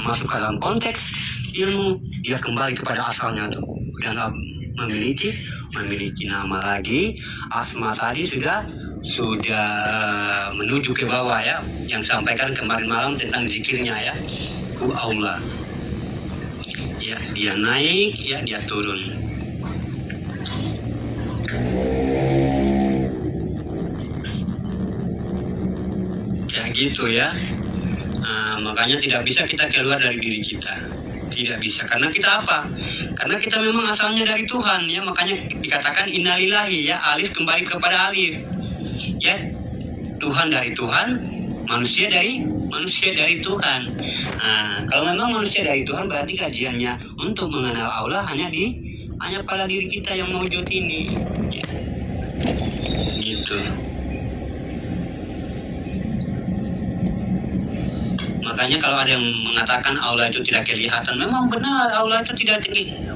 masuk ke dalam konteks ilmu, dia kembali kepada asalnya tuh. Udah nggak memiliki nama lagi. Asma tadi sudah menuju ke bawah ya, yang sampaikan kemarin malam tentang zikirnya ya. Hu Allah. Ya, dia naik, ya dia turun. Ya gitu ya. Makanya tidak bisa kita keluar dari diri kita. Tidak bisa, karena kita apa? Karena kita memang asalnya dari Tuhan ya, makanya dikatakan innalillahi ya, alif kembali kepada alif. Ya, Tuhan dari Tuhan, manusia dari Tuhan. Kalau memang manusia dari Tuhan, berarti kajiannya untuk mengenal Allah hanya pada diri kita yang mewujud ini. Ya. Gitu. Makanya kalau ada yang mengatakan Allah itu tidak kelihatan, memang benar Allah itu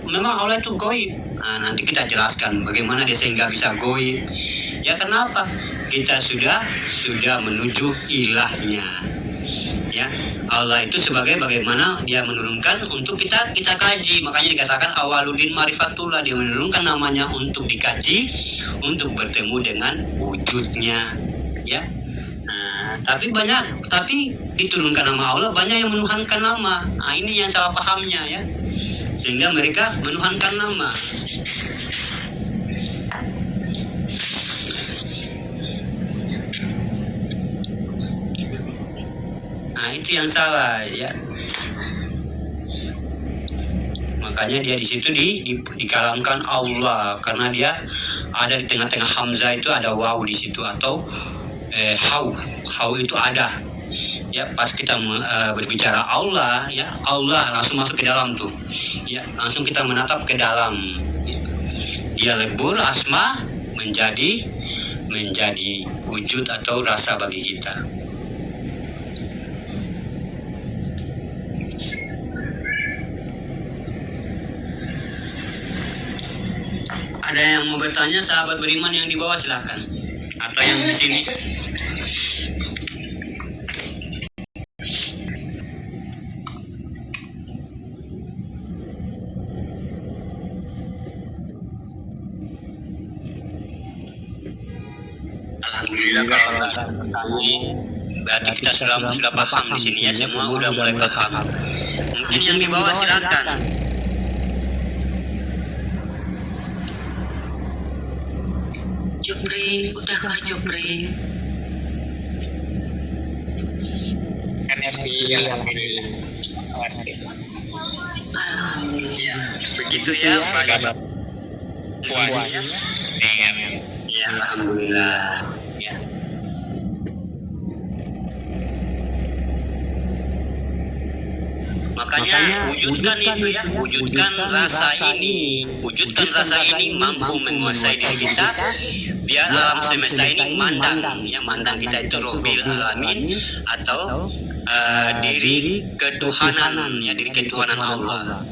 memang Allah itu goib. Nanti kita jelaskan bagaimana dia sehingga bisa goib. Ya kenapa? Kita sudah menuju ilahnya. Ya, Allah itu bagaimana dia menurunkan untuk kita kaji. Makanya dikatakan awaludin marifatullah, dia menurunkan namanya untuk dikaji, untuk bertemu dengan wujudnya. Ya. Tapi diturunkan nama Allah, banyak yang menuhankan nama. Ini yang salah pahamnya ya, sehingga mereka menuhankan nama. Itu yang salah ya. Makanya dia di situ dikalamkan Allah, karena dia ada di tengah-tengah hamzah itu ada waw di situ, atau hau itu ada ya. Pas kita berbicara Allah ya, Allah langsung masuk ke dalam tuh ya, langsung kita menatap ke dalam. Dia lebur asma menjadi wujud atau rasa bagi kita. Ada yang mau bertanya, sahabat beriman yang di bawah silakan, atau yang di sini. Alhamdulillah kalau berarti kita sudah paham di sini ya, semua udah mulai paham. Mungkin yang di bawah silakan. Jupri, udahkah Jupri? Alhamdulillah. Begitu ya, Pak. Puasnya dengan ya, alhamdulillah. Ya. Makanya wujudkan itu ya, wujudkan rasa ini mampu menguasai diri kita, biar alam semesta ini mandang kita itu Rabbil Alamin, atau diri ketuhanan ya, diri ketuhanan Allah.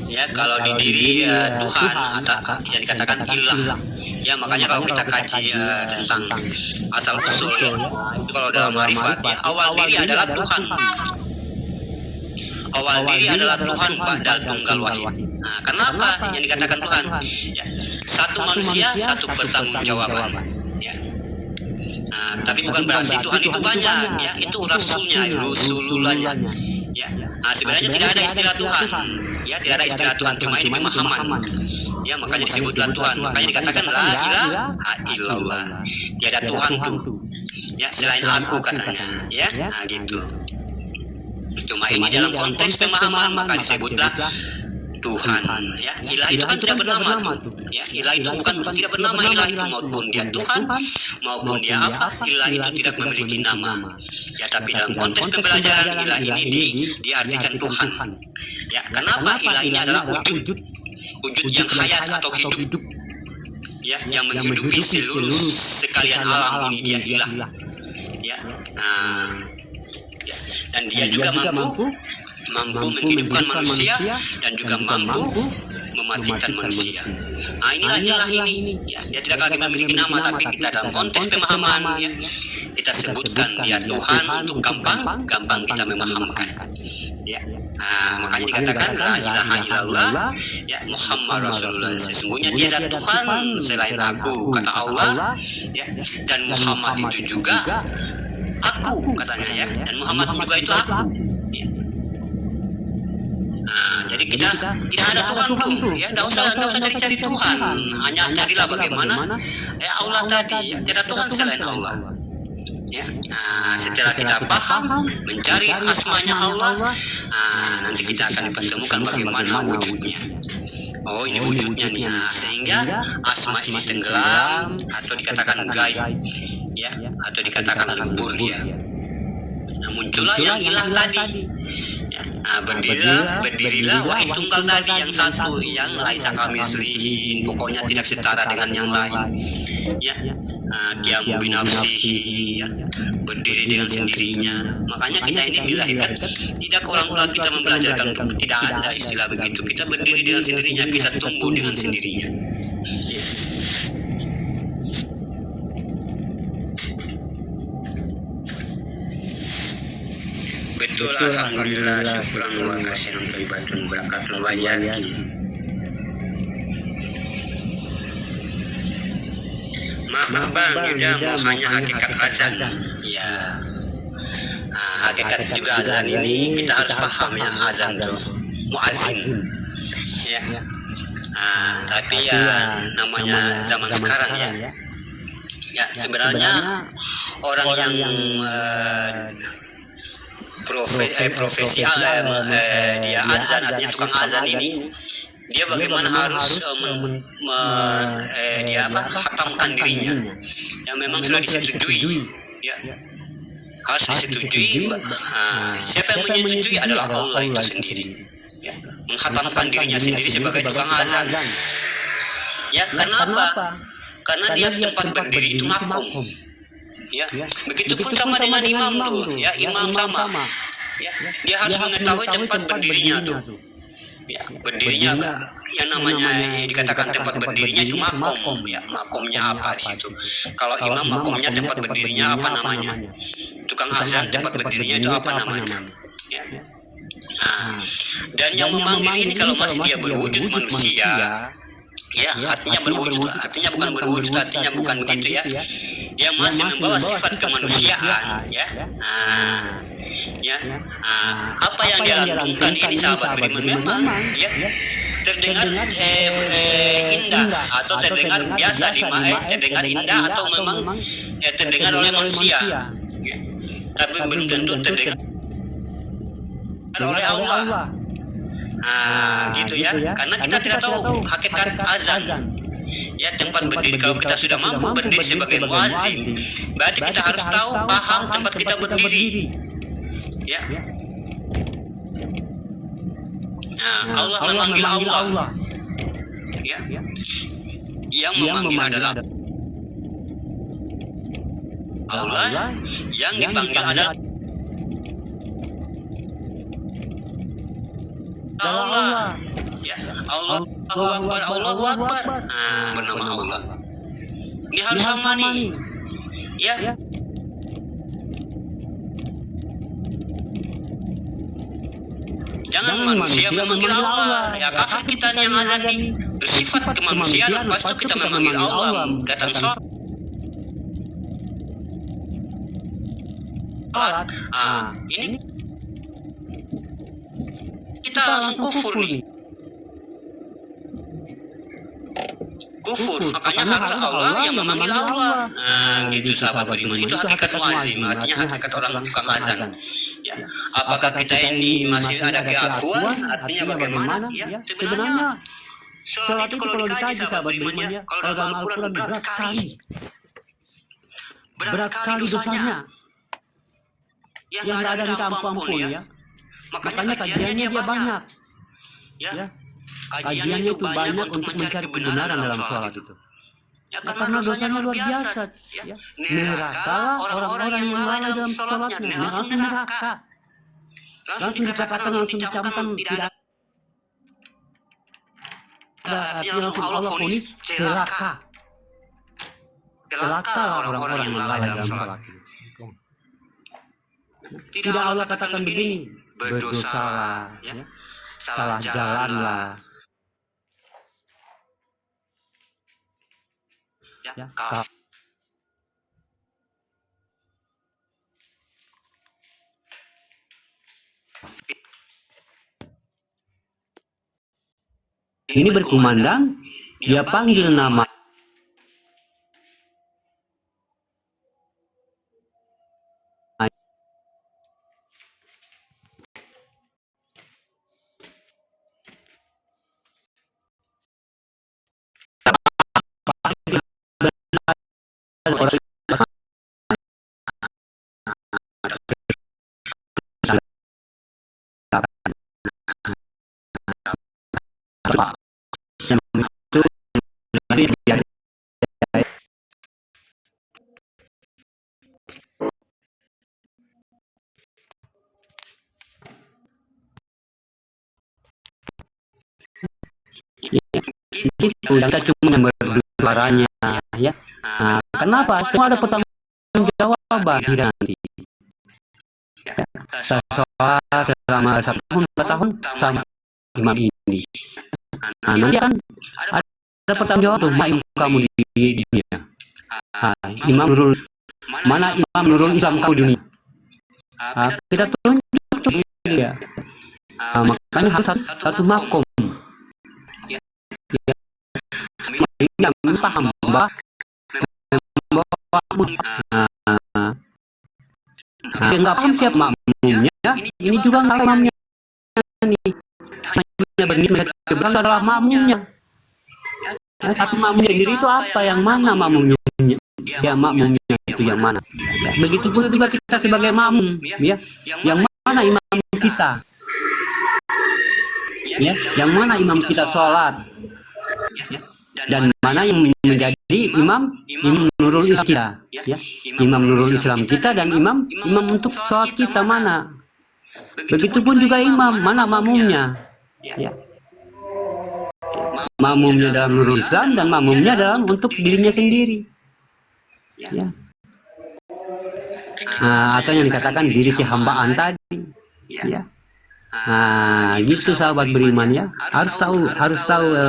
Ya, kalau di diri Tuhan atau yang dikatakan ilah ya. Makanya kalau kita kaji tentang asal usul ya, itu kalau dalam marifat ya, awal diri adalah Tuhan. Awal diri adalah Tuhan Ba'dal Tunggal Wahid. Kenapa yang dikatakan Tuhan? Ya, satu manusia, satu pertanggungjawaban. Ya. Tapi bukan berarti Tuhan itu banyak ya, itu rasulnya, rusulullahnya. Ya. Sebenarnya tidak ada istilah Tuhan. Ya, tidak ada istilah Tuhan, cuma ini pemahaman. Ya, makanya disebutlah Tuhan. Makanya dikatakan la ilaha illallah. Tiada Tuhan tuh. Ya, selain aku katanya. Ya, gitu. Cuma ini dalam konteks pemahaman maka disebutlah Tuhan. Ya, ilah itu kan tidak bernama tuh. Ya, ilah itu bukan tidak bernama, ilah itu maupun dia Tuhan maupun dia apa, ilah itu tidak memiliki nama. Ya, tapi dalam konteks pembelajaran ilah ini diartikan Tuhan. Ya, kenapa ilah ini adalah wujud yang hayat atau hidup. Ya, yang menghidupi seluruh sekalian alam ini, dia ilah. Ya. Dan dia juga mampu menghidupkan manusia dan juga mampu mematikan manusia. Inilah ilah ini. Ya, dia tidak lagi memiliki nama, tapi kita dalam konteks pemahaman ya, kita kita sebutkan dia Tuhan untuk gampang kita memahamkan. Ya. Makanya dikatakan la ilaha illallah, ya, Muhammad Rasulullah. Sesungguhnya tiada Tuhan selain aku, kata Allah, ya. Dan Muhammad itu juga aku, katanya, ya. Dan Muhammad juga itu aku. Ya. Jadi kita tidak ada Tuhan tuh, ya, tidak usah cari-cari Tuhan, hanya carilah bagaimana Allah tadi, ya, tidak Tuhan selain Allah. Ya. Setelah kita paham mencari asmanya Allah, nanti kita akan dipertemukan bagaimana wujudnya. Oh, ini wujudnya nih, sehingga asma ini tenggelam atau dikatakan gaib, ya, atau dikatakan lebur dia. Muncullah yang ilah tadi. Berdirilah wahid tunggal tadi yang satu, yang laisa kamislihi, pokoknya tidak setara dengan yang lain. Ya, qiyamu binafsihi, ya, berdiri dengan sendirinya. Makanya kita ini dilahirkan tidak ulang-ulang kita membelajarkan, tidak ada istilah begitu. Kita berdiri dengan sendirinya, kita tumbuh dengan sendirinya. Ya. Betul, alhamdulillah, syukuran wa kasirun thayyibatun barakatun wa yaki. Maaf bang, Yuda mau hanya hakikat azan. Ya, hakikat juga azan ini kita harus paham ya, azan itu muazzin. Ya, tapi ya namanya zaman sekarang ya. Ya, sebenarnya orang yang profesi dia azan, artinya tukang azan ini, dia bagaimana harus dia hatamkan dirinya, yang memang sudah disetujui, ya, harus disetujui. Siapa yang menyetujui adalah Allah itu sendiri, ya, menghatamkan dirinya sendiri sebagai tukang azan. Ya, kenapa? Karena dia tempat berdiri itu makom. Ya, begitupun sama dengan imam tuh, ya, imam sama. Ya, dia harus mengetahui tempat berdirinya tuh. Ya, berdirinya yang namanya dikatakan tempat berdirinya itu makom, ya, makomnya apa di situ. Kalau imam makomnya tempat berdirinya apa namanya? Tukang azan tempat berdirinya itu apa namanya? Ya. Dan yang memanggil ini kalau masih dia berwujud manusia, ya, artinya berwujud, artinya bukan berwujud, artinya bukan begitu ya. Dia masih membawa sifat kemanusiaan, ya. Apa yang dia lantunkan ini, sahabat beriman, memang ya terdengar indah atau terdengar biasa terdengar indah atau memang terdengar oleh manusia, ya. Tapi belum tentu terdengar oleh Allah. Gitu ya, karena kita tidak tahu hakikat azan. Ya, tempat berdiri, kalau kita sudah mampu berdiri sebagai muazzin, berarti kita harus tahu, paham tempat kita berdiri. Ya. Allah memanggil Allah. Ya. Yang memanggil adalah Allah, yang dipanggil adalah Allah. Ya, Allahu Akbar, Allahu Akbar. Bernama Allah. Ini harus sama nih. Ya. Jangan manusia memanggil Allah. Ya, kafir kita yang azan ini bersifat kemanusiaan, lepas itu kita memanggil Allah, datang sholat. Ini kita langsung kufur nih. Kufur, makanya harus Allah yang memanggil Allah. Gitu sahabat beriman, itu hakikat muazzin, artinya hakikat orang tukang azan. Ya. Apakah kita ini masih ada keakuan? Artinya bagaimana? Ya, sebenarnya sholat itu kalau dikaji sahabat beriman ya, kalau dalam Al-Quran berat sekali. Berat sekali dosanya. Yang nggak ada minta ampun ya. Makanya kajiannya dia banyak. Ya. Kajiannya itu banyak untuk mencari kebenaran dalam sholat itu. Ya, karena dosanya luar biasa. Ya. Neraka orang-orang yang lalai dalam sholatnya. Langsung neraka. Langsung dikatakan, langsung dicamkan, tidak ada artinya langsung Allah vonis celaka. Celaka orang-orang yang lalai dalam sholat itu. Tidak Allah katakan begini, berdosalah, ya, salah jalanlah. Ya, ini berkumandang, dia panggil nama orang itu kita cuma bersuaranya, ya. Nah, kenapa? Semua ada pertanggungjawaban nanti. Ya, saya sholat selama 1 tahun 2 tahun sama imam ini. Nah, nanti kan ada pertanggungjawaban tuh, imam kamu di dunia. Imam Nurul, mana Imam Nurul Islam kamu di dunia? Kita tunjuk dia. Makanya harus satu makom. Yang paham bahwa dia nggak paham siapa makmumnya, ini juga nggak makmumnya nih, hanya berniat kebetulan adalah makmumnya. Tapi makmumnya sendiri itu apa, yang mana makmumnya? Ya, makmumnya itu yang mana? Ya, begitu pun juga kita sebagai makmum, ya, yang mana imam kita? Ya, yang mana imam kita sholat? Dan mana yang menjadi imam Nurul Islam kita, ya, imam Nurul Islam kita dan imam untuk sholat kita mana? Begitupun juga imam, mana makmumnya, ya, makmumnya dalam Nurul Islam dan makmumnya dalam untuk dirinya sendiri, ya. Atau yang dikatakan diri kehambaan tadi, ya. Gitu sahabat beriman, ya, harus tahu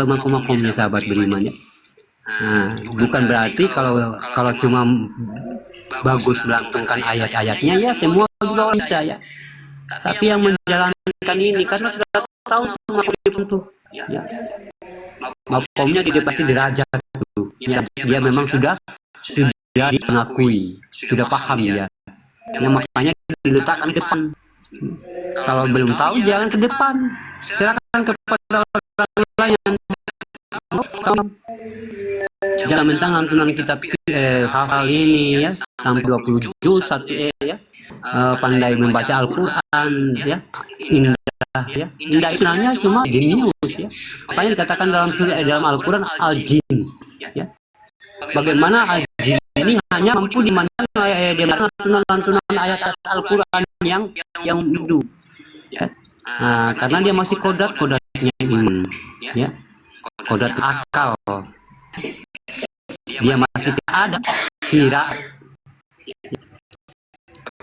makom-makomnya sahabat beriman, ya. Bukan berarti kalau cuma bagus melantunkan ayat-ayatnya, ya, semua juga bisa, ya. Tapi yang menjalankan ini karena sudah tahu tuh makom itu, ya, makomnya didapati derajat itu, ya, dia memang sudah mengakui, sudah paham, ya. Yang makanya diletakkan depan. Kalau belum tahu jangan ke depan, silakan kepada orang lain. Jangan mentang lantunan kitab hal ini, ya, sampai 20 juz 1 ya, pandai membaca Al-Quran, ya, indah, ya, indah sebenarnya cuma jenius, ya. Makanya dikatakan dalam Al-Quran al-jin, ya. Bagaimana al-jin ini hanya mampu dimandang lantunan ayat Al-Quran yang merdu, ya. Karena dia masih kodratnya iman, ya, kodrat akal, dia masih ada kira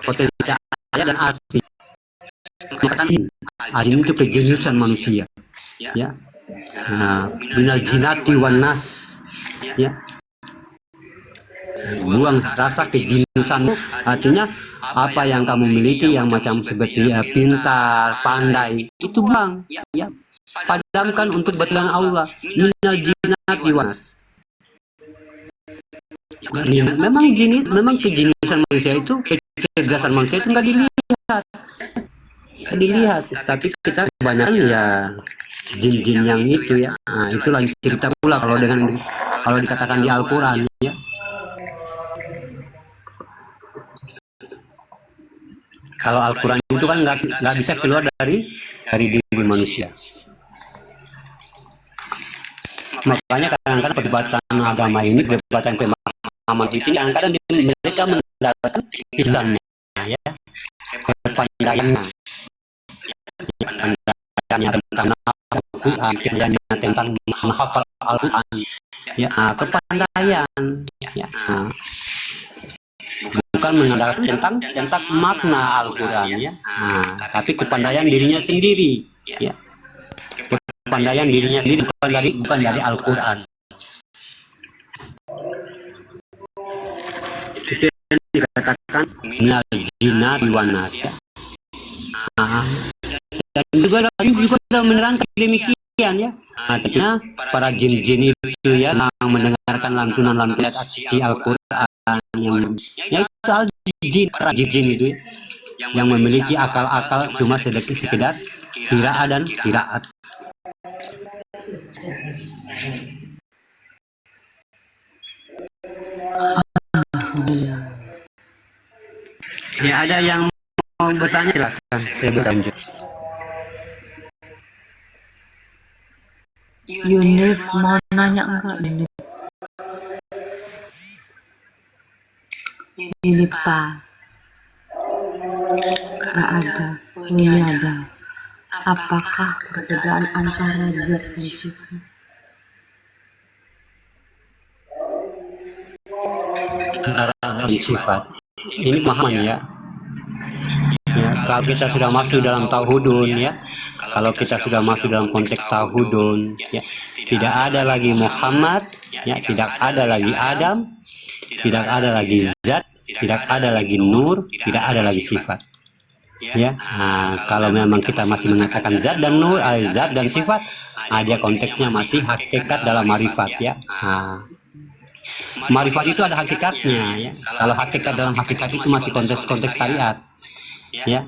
potensi cahaya dan arti. Maka jin itu kejeniusan manusia, ya. Minal jinati wan nas, ya. Buang rasa kejeniusan, artinya apa yang kamu miliki yang macam seperti pintar, pandai, itu buang, ya. Padamkan untuk berjalan Allah. Minal jinati wan nas. Memang kejeniusan manusia itu, kecerdasan manusia itu nggak dilihat, tapi kita kebanyakan, ya, jin-jin yang itu, ya. Itu lain cerita pula kalau dikatakan di Al-Quran, ya. Kalau Al-Quran itu kan nggak bisa keluar dari diri manusia. Makanya kadang-kadang perdebatan agama ini, perdebatan pemahaman itu, kadang-kadang mereka mengandalkan Islamnya, ya, kepandaiannya tentang Al-Quran, tentang menghafal Al-Quran, ya, kepandaian, ya. bukan mengandalkan tentang makna Al-Quran ya, tapi kepandaian dirinya sendiri ya, kepandaian dirinya sendiri bukan dari Al-Quran. Itu yang dikatakan minal jinnati wan nas. Dan juga menerangkan demikian ya. Tentunya para jin-jin itu ya yang mendengarkan lantunan-lantunan suci Al-Quran yang itu al-jin, para jin itu ya, yang memiliki akal-akal cuma sekedar qiraat dan qiraat. Ya, ada yang mau bertanya silakan, saya berlanjut. Yunif mau nanya enggak Yunif? Ini Pak, enggak ada. Ini ada. Apakah perbedaan antara zat dan sifat? Antara zat dan sifat ini pemahaman ya. Ya, kalau kita sudah masuk dalam tauhidun ya, kalau kita sudah masuk dalam konteks tauhidun ya, tidak ada lagi Muhammad ya, tidak ada lagi Adam, tidak ada lagi zat, tidak ada lagi nur, tidak ada lagi sifat ya. Kalau memang kita masih mengatakan zat dan nur, zat dan sifat, dia konteksnya masih hakikat dalam marifat ya. Marifat itu ada hakikatnya ya. Kalau hakikat dalam hakikat itu masih konteks syariat ya.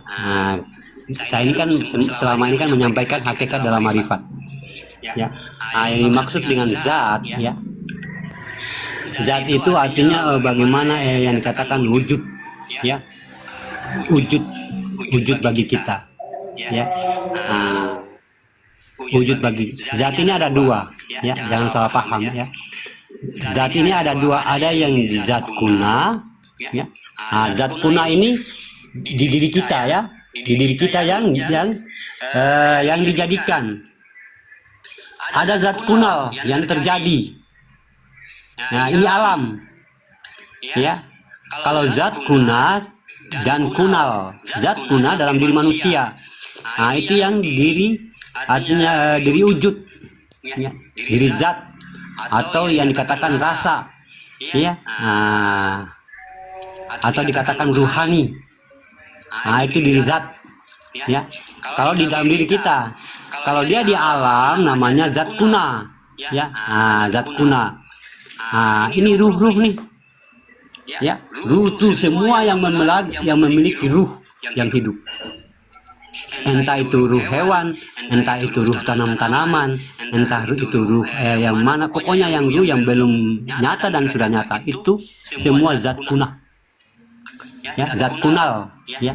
Saya ini kan selama ini kan menyampaikan hakikat dalam marifat ya. Yang dimaksud dengan zat ya, zat itu artinya bagaimana yang dikatakan wujud ya, wujud bagi kita ya. Wujud bagi zat ini ada dua ya, jangan salah paham ya. Zat ini ada dua, ada yang zat kuna ya. Zat kuna ini di diri kita ya, di diri kita yang dijadikan. Ada zat kunal yang terjadi. Nah, ini alam ya. Kalau zat kuna dan kunal, zat kuna dalam diri manusia, itu yang diri, artinya diri wujud ya, diri zat atau yang dikatakan rasa ya, atau dikatakan ruhani. Itu diri zat ya. Kalau di dalam diri kita, kalau dia di alam namanya zat kuna ya. Zat kuna. Ini ruh nih ya. Ruh itu semua yang memiliki ruh yang hidup. Entah itu ruh hewan, entah itu ruh tanaman, entah itu ruh yang mana, pokoknya yang ruh yang belum nyata dan sudah nyata, itu semua zat kuna ya, zat kunal ya.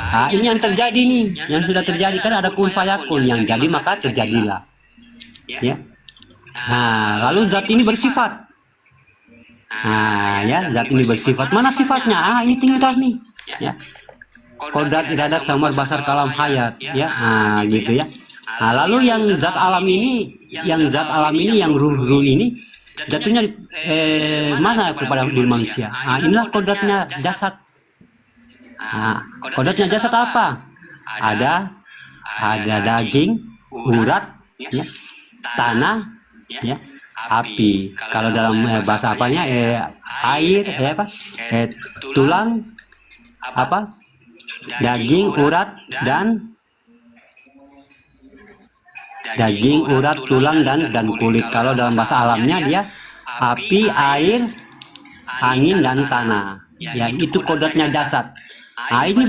Ini yang terjadi nih, yang sudah terjadi kan ada kun fayakun, yang jadi maka terjadilah ya. Lalu zat ini bersifat. Ya, zat ini bersifat. Mana sifatnya? Ini tingkah nih ya. Kodrat, iradat, samar, basar, kalam, hayat ya. Gitu ya. Lalu yang zat alam ini, yang ruh ini jatuhnya mana kepada diri manusia? Inilah kodratnya jasad. Kodratnya jasad apa? Ada daging, urat ya, tanah ya, api. Kalau dalam bahasa apanya air ya, tulang apa, daging, urat, dan tulang dan kulit. Kalau dalam bahasa alamnya dia api, air, angin, dan tanah ya. Itu kodratnya jasad. Ini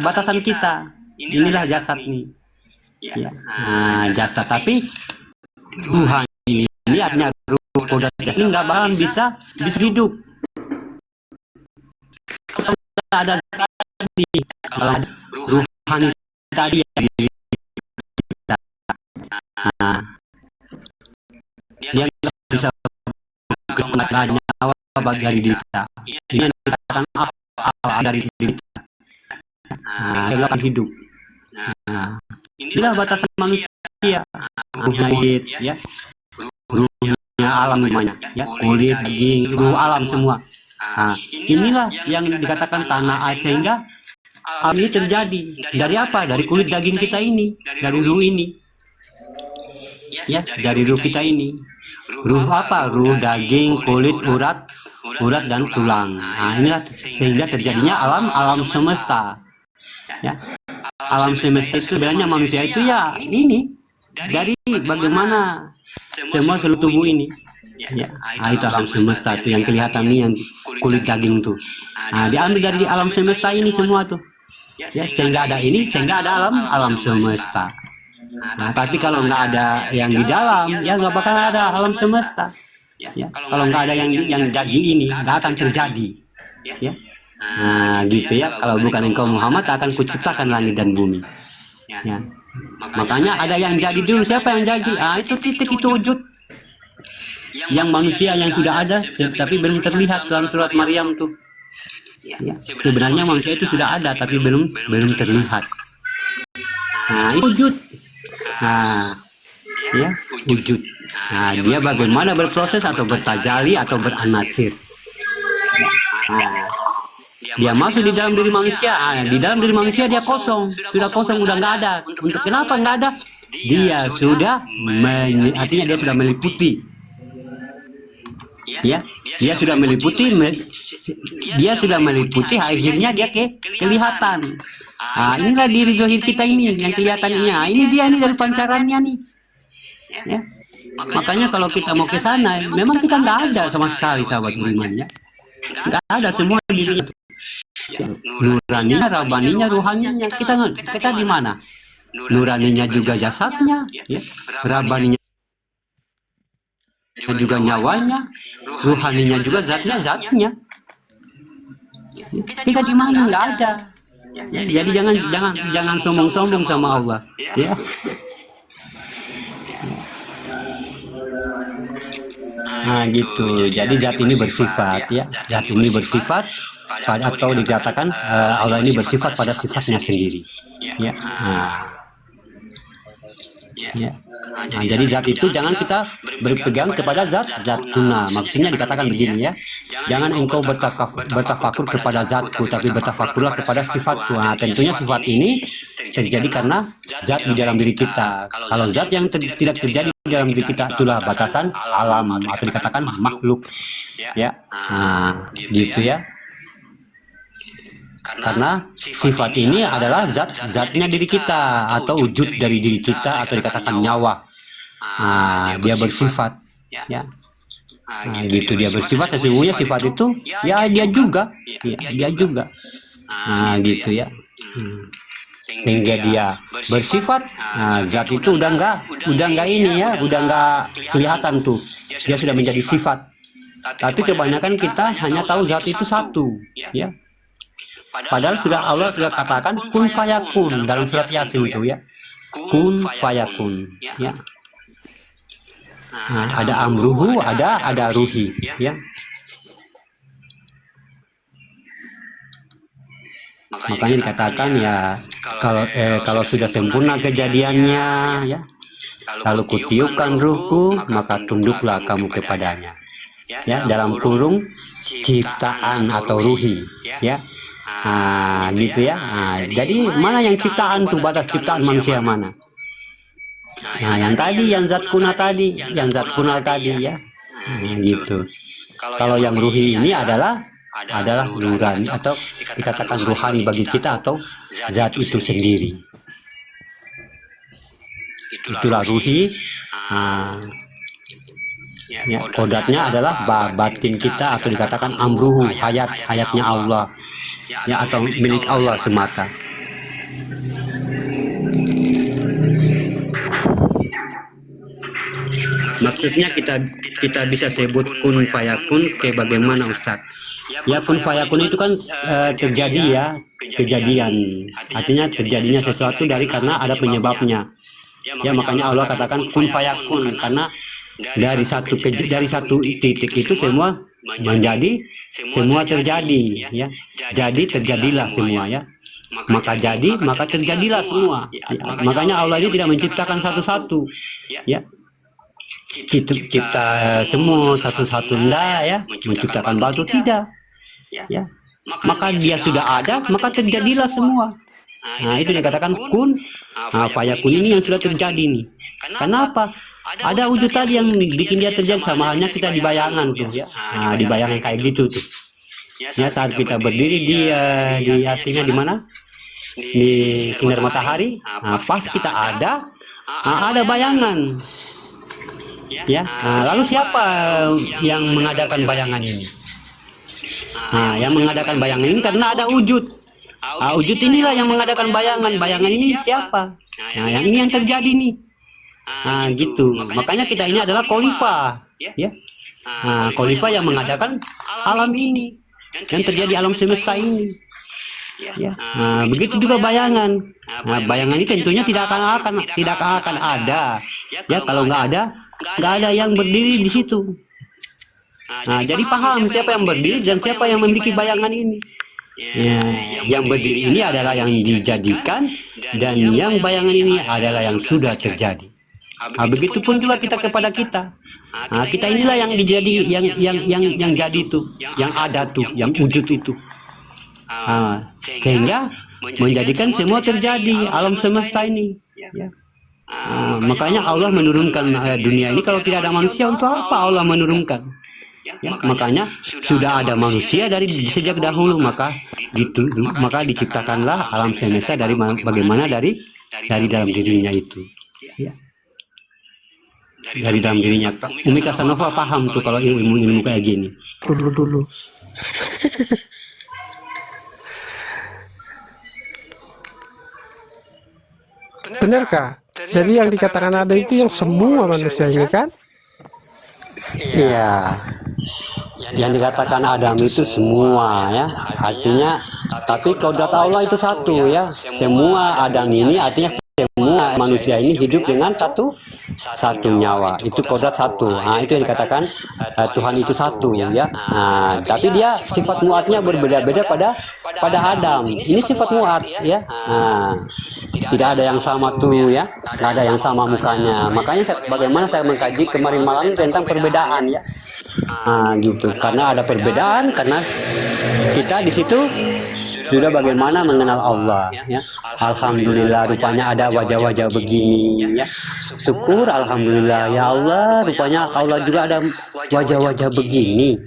batasan kita. Inilah jasad nih ya. Jasad, tapi ruhani ini artinya ruh, kodrat jasad ini nggak bakalan bisa hidup. Ada tadi, kalau ada ruhani tadi ya, dia nggak bisa bergerak nyawa bagi diri kita. Ini yang dikatakan Allah dari diri kita. Dia akan hidup. Inilah batasan manusia. Ruhnya ya, ruhnya alam namanya ya, kulit, daging, ruh alam semua. Nah, inilah yang dikatakan tanah air, sehingga alam ini terjadi. Dari apa? Dari kulit daging kita ini, dari ruh ini. Ya, dari ruh kita ini. Ruh apa? Ruh, daging, kulit, urat dan tulang. Nah, inilah sehingga terjadinya alam semesta. Ya. Alam semesta itu sebenarnya manusia itu ya ini dari bagaimana semua seluruh tubuh ini. Ya, itu alam semesta itu yang kelihatan nih, yang kulit daging tuh. Nah, diambil dari alam semesta ini semua tuh. Ya, sehingga ada ini, sehingga ada alam semesta. Nah, tapi kalau nggak ada yang di dalam, ya nggak bakal ada alam semesta. Ya, kalau nggak ada yang jadi ini, nggak akan terjadi. Ya, nah gitu ya. Kalau bukan engkau Muhammad, akan kuciptakan langit dan bumi. Ya, makanya ada yang jadi dulu. Siapa yang jadi? Ah, itu titik, itu wujud. Yang manusia yang sudah ada, tapi belum terlihat dalam surat Maryam tuh. Ya, sebenarnya manusia itu sudah ada, tapi belum terlihat. Nah, itu wujud. Nah, ya, wujud. Nah, dia bagaimana berproses atau bertajali atau beranasir. Nah, dia masuk di dalam diri manusia. Nah, di dalam diri manusia dia kosong, sudah kosong, udah nggak ada. Untuk kenapa nggak ada? Dia sudah artinya dia sudah meliputi. Ya, dia sudah meliputi, akhirnya dia kelihatan. Nah, inilah diri zahir kita ini yang kelihatannya. Nah, ini dia nih dari pancarannya nih. Ya. Makanya kalau kita mau ke sana, memang kita nggak ada sama sekali, sahabat beriman, ya. Nggak ada, semua dirinya. Nuraninya, rabaninya, ruhaninya. Kita di mana? Nuraninya juga jasadnya, ya. Rabaninya juga nyawanya, ruhaninya juga zatnya. Kita di mana? Nggak ada. Ya, jadi jangan sombong-sombong sama Allah, ya. Nah gitu. Jadi zat ini bersifat, ya. Zat ini bersifat pada, atau dikatakan Allah ini bersifat pada sifatnya sendiri. Ya. Ya. Nah, jadi zat itu jangan kita berpegang kepada zat kuna. Maksudnya dikatakan begini, ya. Jangan engkau bertafakur kepada zatku, tapi bertafakurlah kepada sifatku. Nah, tentunya sifat ini terjadi karena zat di dalam diri kita. Kalau zat yang tidak terjadi di dalam diri kita, itulah batasan alam atau dikatakan makhluk. Ya. Nah, gitu ya. Karena sifat ini adalah zatnya diri kita, atau wujud dari diri kita, atau dikatakan nyawa. Nah, dia bersifat, ya. Nah, gitu, dia bersifat. Sesungguhnya sifat itu, ya dia juga, ya, dia juga. Nah, gitu ya. Sehingga dia bersifat. Nah, zat itu udah nggak ini, ya, udah nggak kelihatan tuh. Dia sudah menjadi sifat. Tapi kebanyakan kita hanya tahu zat itu satu, ya. Padahal Allah sudah katakan kun fayakun dalam surat Yasin itu, ya. Kun fayakun, ya. Nah, ada amruhu, ada ruhi, ya. Makanya dikatakan, ya, kalau sudah sempurna kejadiannya, ya, lalu kutiupkan ruhku, maka tunduklah kamu kepadanya. Ya, dalam kurung ciptaan atau ruhi, ya. Nah, gitu ya. Nah, jadi mana yang ciptaan tuh, batas ciptaan manusia mana? Nah, yang tadi, yang zat kuna tadi, yang zat kunal tadi, ya. Nah, gitu. Kalau yang ruhi ini adalah nurani, atau dikatakan ruhani bagi kita, atau zat itu sendiri. Itulah ruhi. Nah, ya, kodatnya adalah batin kita, atau dikatakan amruhu, hayatnya Allah, ya, atau milik Allah semata. Maksudnya kita bisa sebut kun fayakun kayak bagaimana, Ustaz? Ya, kun fayakun itu kan terjadi, ya, kejadian. Artinya terjadinya sesuatu karena ada penyebabnya. Ya, makanya Allah katakan kun fayakun, karena dari satu titik itu semua terjadi, ya. Jadi terjadilah semua, ya. Maka terjadilah semua. Ya. Makanya Allah ini tidak menciptakan satu-satu, ya. Cipta semua satu-satu, enggak, ya. Menciptakan batu tidak, ya, maka dia sudah ada, maka terjadilah semua. Nah, itu dikatakan kun fayakun, ini yang sudah terjadi nih. Kenapa? Ada wujud tadi yang bikin dia terjadi, sama halnya kita di bayangan tuh ya. Nah, di bayangan kayak gitu tuh. Ya, saat kita berdiri di artinya di mana? Di sinar matahari. Nah, pas kita ada bayangan. Ya, lalu siapa yang mengadakan bayangan ini? Nah, yang mengadakan bayangan ini karena ada wujud. Wujud inilah yang mengadakan bayangan. Bayangan ini siapa? Nah, yang ini yang terjadi nih. Nah, gitu. Makanya kita ini adalah khalifah, ya. Nah, khalifah yang mengadakan alam ini, yang terjadi alam semesta ini. Ya. Nah, begitu juga bayangan. Nah, bayangan ini tentunya tidak akan ada. Ya, kalau nggak ada yang berdiri di situ. Nah, jadi paham siapa yang berdiri dan siapa yang memiliki bayangan ini. Ya, yang berdiri ini adalah yang dijadikan, dan yang bayangan ini adalah yang sudah terjadi. Nah, begitupun juga kita kepada kita. Nah, kita inilah yang dijadi, yang jadi tuh, yang ada tuh, yang wujud itu. Nah, sehingga menjadikan semua terjadi alam semesta ini. Ya. Makanya Allah menurunkan dunia ini. Kalau tidak ada manusia, untuk apa Allah menurunkan? Ya, makanya sudah ada manusia dari sejak dahulu, maka diciptakanlah alam semesta dari bagaimana dari dalam dirinya itu. Ya. Dari dalam dirinya. Umi Kasanova paham tuh kalau ilmu kayak gini. Dulu. Benarkah? Jadi yang dikatakan ada itu yang semua manusia ini kan? Iya. Yang dikatakan Adam itu semua ya. Artinya, tapi kodrat Allah itu satu ya. Semua Adam ini artinya semua manusia ini hidup dengan satu nyawa. Itu kodrat satu. Nah, itu yang dikatakan Tuhan itu satu ya. Nah, tapi dia sifat muatnya berbeda-beda pada Adam. Ini sifat muat ya. Nah, tidak ada yang sama tuh ya. Tidak ada yang sama mukanya. Makanya bagaimana saya mengkaji kemarin malam tentang perbedaan ya. Nah, gitu. Karena ada perbedaan, karena kita di situ sudah bagaimana mengenal Allah ya. Alhamdulillah rupanya ada wajah-wajah begini ya. Syukur alhamdulillah ya Allah, rupanya Allah juga ada wajah-wajah begini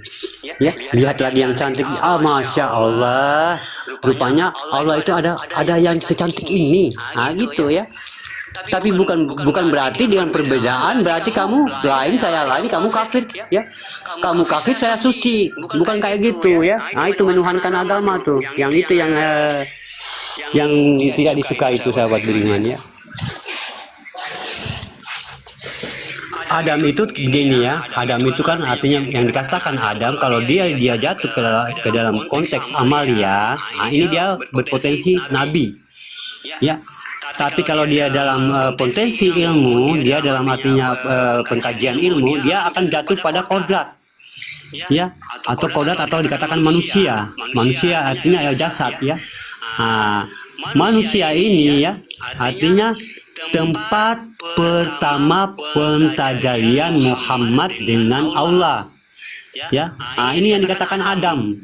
ya. Lihat lagi yang cantik, masya Allah, rupanya Allah itu ada yang secantik ini. Nah, gitu ya. Tapi bukan berarti dengan perbedaan berarti kamu lain, saya lain, kamu kafir ya. Kamu kafir, saya suci. Bukan kayak gitu ya. Nah, itu menuhankan agama tuh. Yang itu yang tidak disukai itu sahabat beriman ya. Adam itu begini ya. Adam itu kan artinya yang dikatakan Adam, kalau dia jatuh ke dalam konteks amalia, nah ini dia berpotensi nabi. Ya. Tapi kalau dia dalam potensi ilmu, dia dalam artinya pengkajian ilmu, dia akan jatuh pada kodrat, ya, atau kodrat atau dikatakan manusia. Manusia artinya ya jasad, ya. Nah, manusia ini ya, artinya tempat pertama pentajalian Muhammad dengan Allah, ya. Nah, ini yang dikatakan Adam,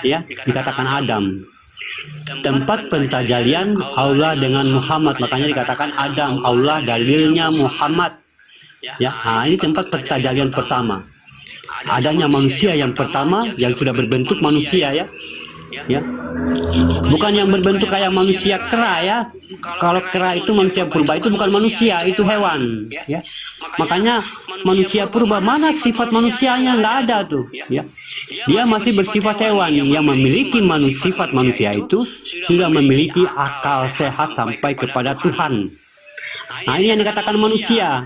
ya, dikatakan Adam. Tempat pentajalian Allah dengan Muhammad, makanya dikatakan Adam, Allah dalilnya Muhammad ya. Nah, ini tempat pentajalian pertama, adanya manusia yang pertama yang sudah berbentuk manusia ya. Bukan yang berbentuk kayak manusia kera ya. Kalau kera itu manusia purba, itu bukan manusia, itu hewan ya. Makanya manusia purba, mana sifat manusianya? Nggak ada tuh ya. Dia masih bersifat hewan. Yang memiliki sifat manusia itu sudah memiliki akal sehat sampai kepada Tuhan. Nah, ini yang dikatakan manusia.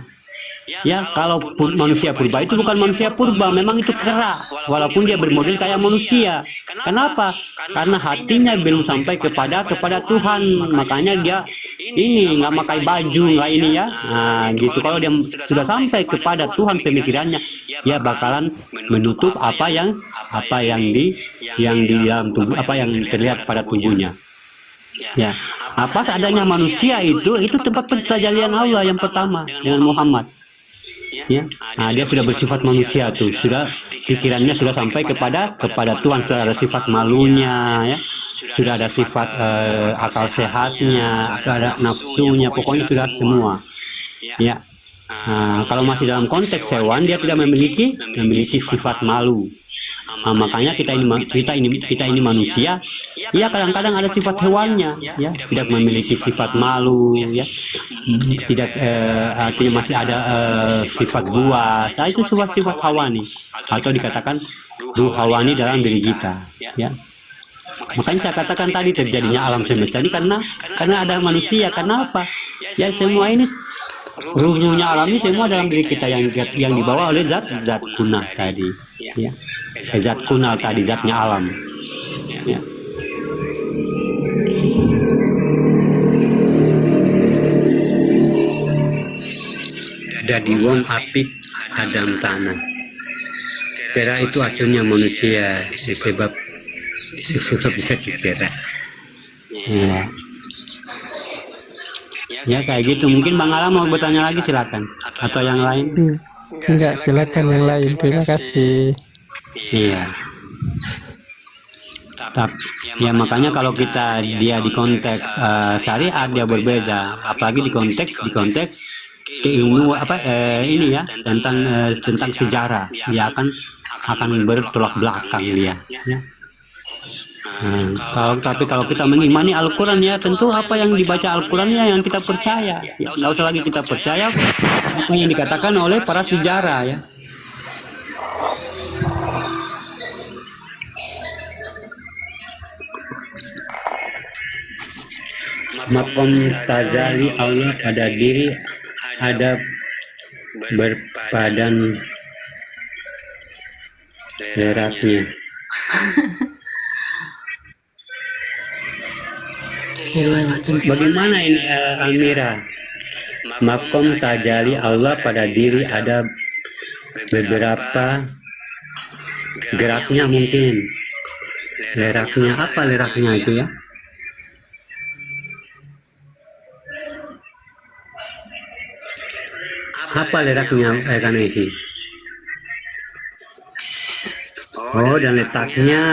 Ya, kalau manusia purba itu bukan manusia purba, memang itu kera, walaupun dia bermodel kayak manusia. Kenapa? Karena hatinya belum sampai kepada Tuhan, makanya dia ini nggak pakai baju, nggak ini ya. Nah, gitu. Kalau dia sudah sampai kepada Tuhan pemikirannya, dia bakalan menutup apa yang di dalam tubuh, apa yang terlihat pada tubuhnya. Ya, apa adanya manusia itu tempat pentajalian Allah yang pertama dengan Muhammad. ya. Dia sudah bersifat manusia tuh, sudah pikirannya sudah sampai kepada Tuhan, sudah ada sifat malunya, ya, sudah ada sifat akal sehatnya, sudah ada nafsunya, pokoknya sudah semua, ya. Kalau masih dalam konteks hewan, dia tidak memiliki sifat malu. Makanya kita ini manusia, ya kadang-kadang ada sifat hewannya, ya, tidak memiliki sifat malu, ya, tidak artinya masih ada sifat buas. Itu sifat hawani, atau dikatakan ruh hawani dalam diri kita, ya. Makanya saya katakan tadi terjadinya alam semesta ini karena ada manusia. Karena apa? Ya semua ini ruh-ruhnya alam ini semua dalam diri kita yang dibawa oleh zat kunah tadi, ya. Zat kunal tadi, zatnya alam, ya. Dadi wong apik Adam tanah, pera itu hasilnya manusia disebab jadi pera, ya. Ya kayak gitu. Mungkin Bang Alam mau bertanya lagi, silakan, atau yang lain? Enggak, silakan yang lain. Terima kasih. Iya. Ya makanya kalau dia di konteks syariat dia berbeda, apalagi di konteks keilmuan ini ya, tentang sejarah, dia akan bertolak belakang dia, ya. Kalau kita mengimani Al-Quran, ya tentu apa yang dibaca Al-Qurannya yang kita percaya, ya. Nggak usah lagi kita percaya apa yang dikatakan oleh para sejarah, ya. Makom tazali Allah pada diri ada berpadan leraknya. Bagaimana ini Almira? Makom tajali Allah pada diri ada beberapa geraknya mungkin. Leraknya, apa leraknya itu, ya? Apa leraknya karena ini? Oh, dan letaknya.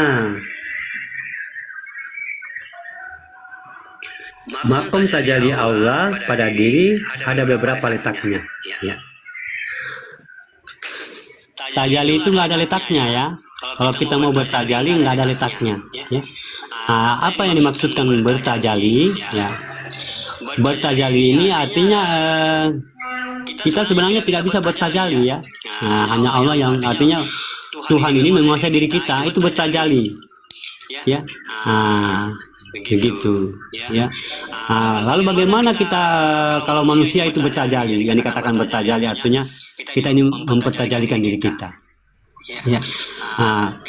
Makom tajali Allah pada diri ada beberapa letaknya, ya. Tajali itu nggak ada letaknya, ya. Kalau kita mau bertajali nggak ada letaknya, ya. Apa yang dimaksudkan bertajali, ya? Bertajali ini artinya kita sebenarnya tidak bisa bertajali, ya. Hanya Allah yang, artinya Tuhan ini menguasai diri kita, itu bertajali, ya. Begitu, ya. Lalu bagaimana kita kalau manusia itu bertajali? Yang dikatakan bertajali artinya kita ini mempertajalikan diri kita, ya.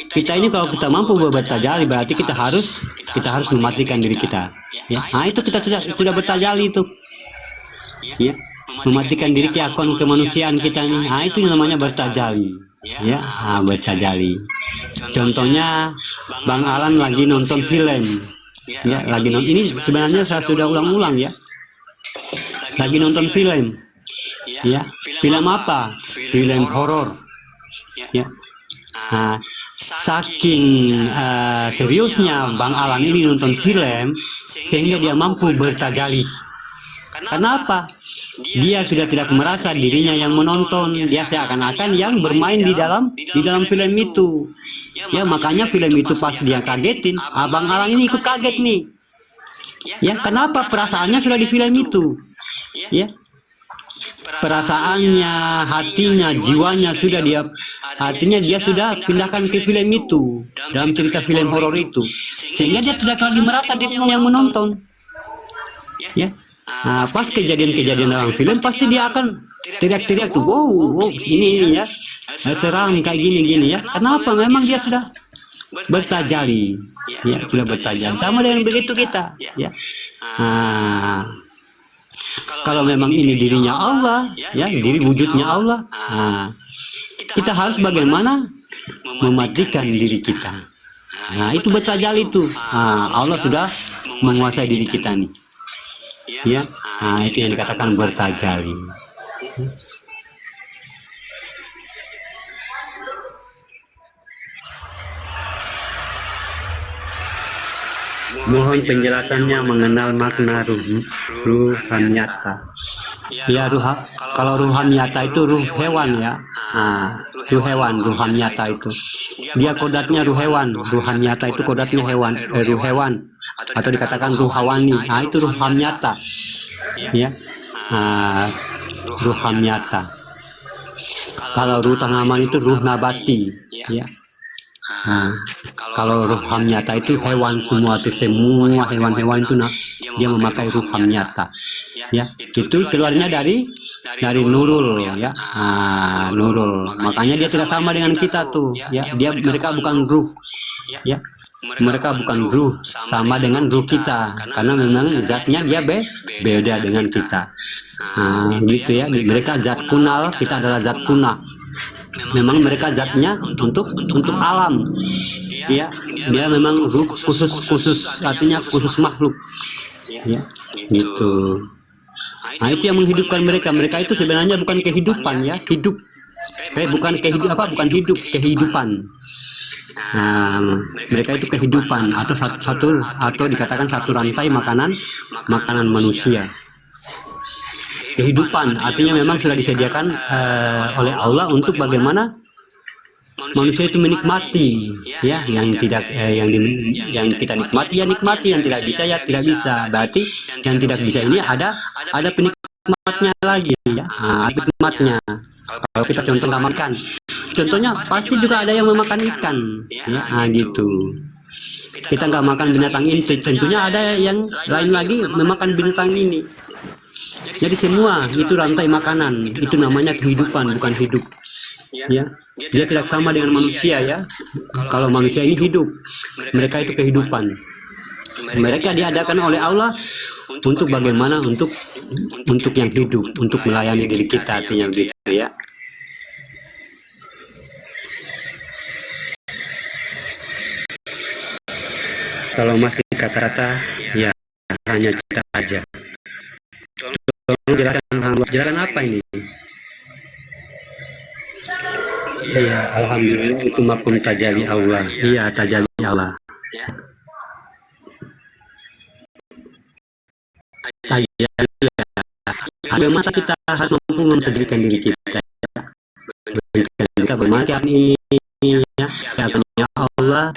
Kita ini kalau kita mampu bertajali berarti kita harus mematikan diri kita, ya. Itu kita sudah bertajali itu, ya. Mematikan diri keakuan kemanusiaan kita nih, itu namanya bertajali, ya. Bertajali. Contohnya Bang Alan lagi nonton film, ya, lagi nonton, ini sebenarnya saya sudah ulang-ulang, ya. Lagi nonton film, ya. Film apa? Film horor, ya. Saking seriusnya Bang Alan ini nonton film sehingga dia mampu bertajali. Kenapa? Dia sudah tidak merasa dirinya yang menonton, dia seakan-akan yang bermain di dalam film itu, ya. Makanya film itu pas dia kagetin, Bang Alan ini ikut kaget nih, ya. Kenapa? Perasaannya sudah di film itu, ya. Perasaannya, hatinya, jiwanya sudah artinya dia sudah pindahkan ke film itu, dalam cerita film horor itu, sehingga dia tidak lagi merasa dirinya yang menonton, ya. Pas kejadian-kejadian dalam film pasti dia akan teriak-teriak tuh, wow, ini ya, seram kayak gini, ya. Kenapa? Memang dia sudah bertajali, ya, sudah bertajali. Sama dengan begitu kita, ya. Kalau memang ini dirinya Allah, ya, diri wujudnya Allah, kita harus bagaimana mematikan diri kita. Itu bertajali itu. Allah sudah menguasai diri kita nih, ya. Itu yang dikatakan bertajali. Mohon penjelasannya mengenal makna ruhaniyata. Ya, kalau ruhaniyata itu ruh hewan ya. Ruh hewan, ruhaniyata itu. Dia kodratnya ruh hewan. Ruhaniyata itu kodratnya hewan, ruh hewan atau dikatakan ruhawani. Itu ruhaniyata. Ya. Ruhaniyata. Kalau ruh tanaman itu ruh nabati, ya. Kalau ruh hamnyata itu hewan semua tuh, semua hewan-hewan itu dia memakai ruh hamnyata, ya. Itu keluarnya dari nurul, ya. Nurul. Makanya dia tidak sama dengan kita tuh, ya. Mereka bukan ruh, ya. Mereka bukan ruh sama dengan ruh kita, karena memang zatnya dia beda dengan kita. Gitu ya. Mereka zat kunal, kita adalah zat kuna. Memang mereka zatnya untuk alam, ya. Dia memang ruh khusus, artinya khusus makhluk, ya. Gitu. Itu yang menghidupkan mereka. Mereka itu sebenarnya bukan kehidupan, ya. Hidup. Bukan kehidupan. Mereka itu kehidupan atau dikatakan satu rantai makanan manusia. Kehidupan artinya memang sudah disediakan oleh Allah untuk bagaimana manusia itu menikmati, ya. Yang kita nikmati ya nikmati, yang tidak bisa ya tidak bisa. Berarti yang tidak bisa ini ada penikmatnya lagi, ya. Penikmatnya. Kalau kita contoh makan, contohnya pasti juga ada yang memakan ikan, ya. Gitu. Kita nggak makan binatang ini, tentunya ada yang lain lagi memakan binatang ini. Jadi semua itu rantai makanan, itu namanya kehidupan, bukan hidup, ya. Dia tidak sama dengan manusia, ya. Kalau manusia ini hidup, mereka itu kehidupan. Mereka diadakan oleh Allah untuk bagaimana, untuk yang hidup, untuk melayani diri kita, artinya begitu, ya. Kalau masih kata-kata, ya hanya kita aja. Tolong jelaskan apa ini? Iya, alhamdulillah itu mafhum tajalli Allah. Iya, tajalli Allah. Tajalli. Bagaimana kita harus mampu mentajallilkan diri kita? Kita bermacam ini, ya, Allah.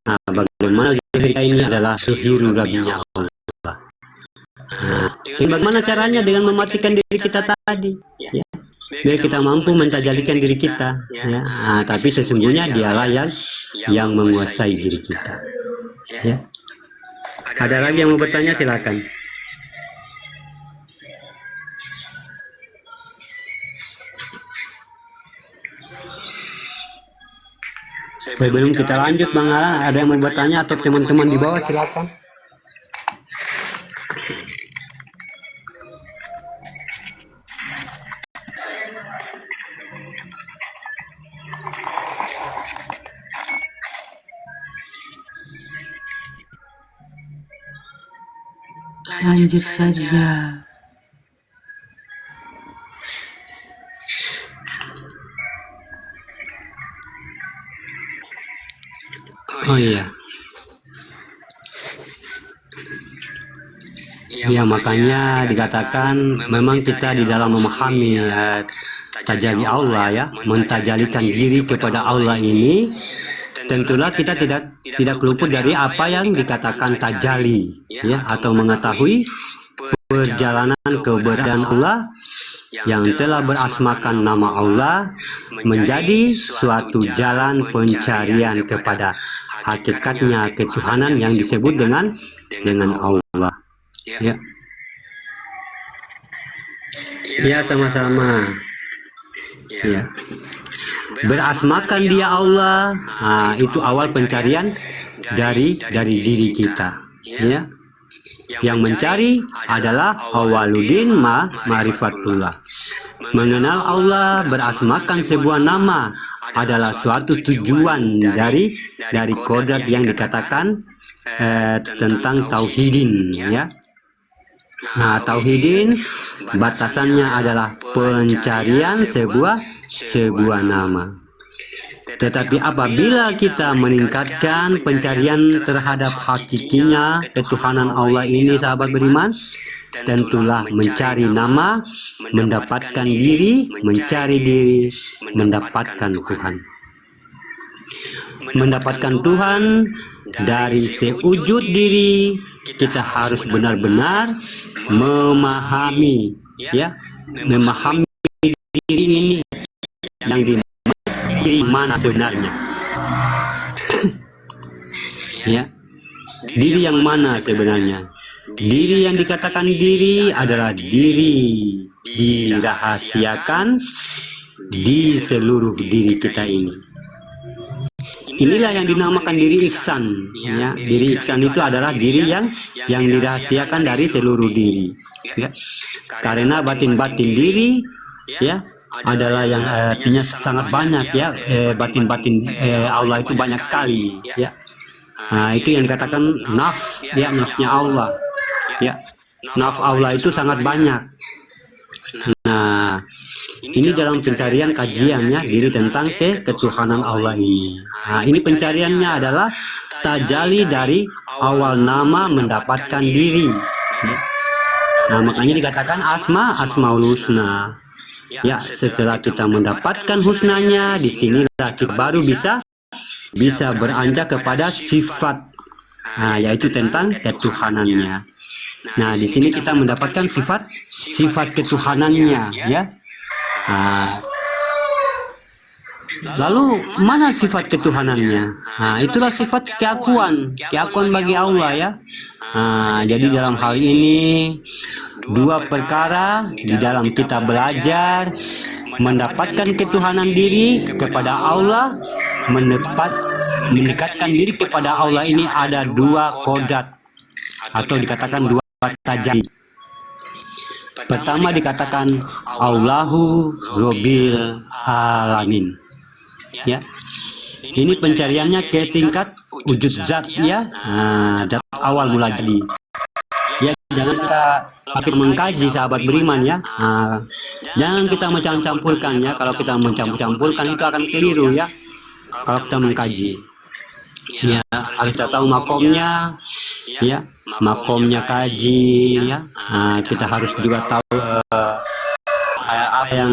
Bagaimana kita ini adalah suhiru rabinya Allah. Bagaimana caranya? Dengan mematikan diri kita tadi, ya. Biar kita mampu mentajalikan diri kita, ya. Tapi sesungguhnya dialah yang menguasai diri kita, ya. Ada lagi yang mau bertanya, silakan. Sebelum kita lanjut, Bang Alan, ada yang mau bertanya atau teman-teman di bawah, silakan. Lanjut saja. Oh iya. Ya, makanya dikatakan memang kita di dalam memahami tajalli Allah, ya, mentajalikan diri kepada Allah ini, tentulah kita tidak luput dari apa yang dikatakan tajalli, ya, atau mengetahui perjalanan keberadaan Allah yang telah berasmakan nama Allah menjadi suatu jalan pencarian kepada hakikatnya ketuhanan yang disebut dengan Allah, ya. Ya, sama-sama, ya. Berasmakan dia Allah, itu awal pencarian dari diri kita, ya. Yang mencari adalah awaludin ma'rifatullah. Mengenal Allah, berasmakan sebuah nama adalah suatu tujuan dari kodrat yang dikatakan tentang tauhidin, ya. Tauhidin batasannya adalah pencarian sebuah nama. Tetapi apabila kita meningkatkan pencarian terhadap hakikinya ketuhanan Allah ini, sahabat beriman, tentulah mencari nama, mendapatkan diri, mencari diri, mendapatkan Tuhan. Mendapatkan Tuhan dari sewujud diri, kita harus benar-benar memahami, ya, memahami diri ini yang diri mana sebenarnya. Ya, diri yang mana sebenarnya? Diri yang dikatakan diri adalah diri dirahasiakan di seluruh diri kita ini. Inilah yang dinamakan diri ihsan. Ya, diri ihsan itu adalah diri yang dirahasiakan dari seluruh diri. Ya. Karena batin-batin diri, ya, adalah yang artinya sangat banyak, ya. Batin-batin Allah itu banyak sekali, ya. Nah, itu yang dikatakan nafs, ya, nafsnya Allah. Ya, nafs Allah itu sangat banyak. Nah, ini dalam pencarian kajiannya diri tentang ketuhanan Allah ini. Nah, ini pencariannya adalah tajali dari awal nama mendapatkan diri. Ya. Nah, makanya dikatakan asmaul husna. Ya, setelah kita mendapatkan husnanya, di sinilah kita baru bisa beranjak kepada sifat. Nah, yaitu tentang ketuhanannya. Nah, di sini kita mendapatkan sifat ketuhanannya, ya. Nah, lalu mana sifat ketuhanannya? Nah, itulah sifat keakuan bagi Allah, ya. Nah, jadi dalam hal ini dua perkara di dalam kita belajar mendapatkan ketuhanan diri kepada Allah, mendekatkan diri kepada Allah ini ada dua kodrat atau dikatakan dua tajali. Pertama dikatakan Allahu Robbil Alamin. Ya, ini pencariannya ke tingkat wujud zat, ya. Nah, zat awal mula jadi. Ya, jangan kita makin mengkaji, sahabat beriman, ya. Nah, jangan kita mencampur-campurkan, ya. Kalau kita mencampur-campurkan itu akan keliru, ya. Kalau kita mengkaji, ya, harus kita tahu makomnya, ya, makomnya kaji, ya. Nah, kita harus juga tahu apa yang